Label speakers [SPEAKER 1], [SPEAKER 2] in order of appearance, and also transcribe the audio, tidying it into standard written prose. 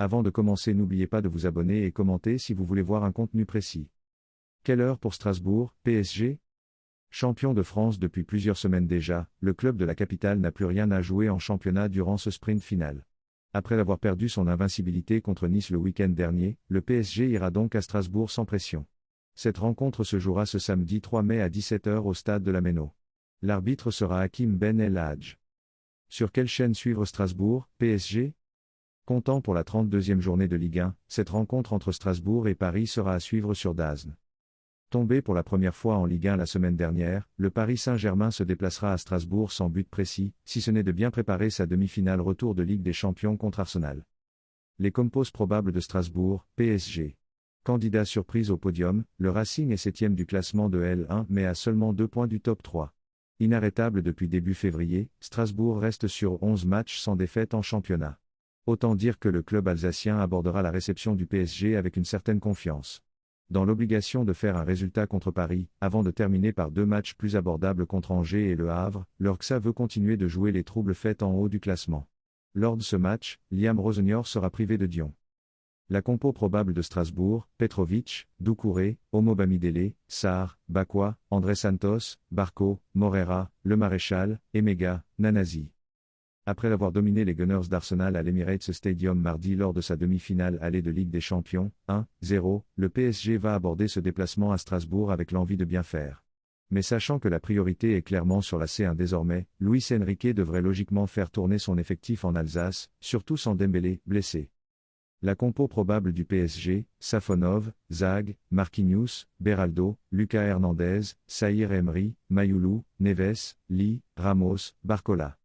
[SPEAKER 1] Avant de commencer, n'oubliez pas de vous abonner et commenter si vous voulez voir un contenu précis. Quelle heure pour Strasbourg, PSG? Champion de France depuis plusieurs semaines déjà, le club de la capitale n'a plus rien à jouer en championnat durant ce sprint final. Après avoir perdu son invincibilité contre Nice le week-end dernier, le PSG ira donc à Strasbourg sans pression. Cette rencontre se jouera ce samedi 3 mai à 17 h au stade de la Méno. L'arbitre sera Hakim Ben El Hadj. Sur quelle chaîne suivre Strasbourg, PSG? Comptant pour la 32e journée de Ligue 1, cette rencontre entre Strasbourg et Paris sera à suivre sur DAZN. Tombé pour la première fois en Ligue 1 la semaine dernière, le Paris Saint-Germain se déplacera à Strasbourg sans but précis, si ce n'est de bien préparer sa demi-finale retour de Ligue des Champions contre Arsenal. Les compos probables de Strasbourg, PSG. Candidat surprise au podium, le Racing est 7e du classement de L1 mais à seulement 2 points du top 3. Inarrêtable depuis début février, Strasbourg reste sur 11 matchs sans défaite en championnat. Autant dire que le club alsacien abordera la réception du PSG avec une certaine confiance. Dans l'obligation de faire un résultat contre Paris, avant de terminer par 2 matchs plus abordables contre Angers et Le Havre, l'Orxa veut continuer de jouer les troubles faits en haut du classement. Lors de ce match, Liam Rosenior sera privé de Dion. La compo probable de Strasbourg, Petrovic, Doucouré, Omo Bamidele, Sarr, Bakwa, André Santos, Barco, Morera, Le Maréchal, Emega, Nanasi. Après avoir dominé les Gunners d'Arsenal à l'Emirates Stadium mardi lors de sa demi-finale allée de Ligue des Champions, 1-0, le PSG va aborder ce déplacement à Strasbourg avec l'envie de bien faire. Mais sachant que la priorité est clairement sur la C1 désormais, Luis Enrique devrait logiquement faire tourner son effectif en Alsace, surtout sans Dembélé, blessé. La compo probable du PSG, Safonov, Zag, Marquinhos, Beraldo, Lucas Hernandez, Saïr Emery, Mayoulou, Neves, Lee, Ramos, Barcola.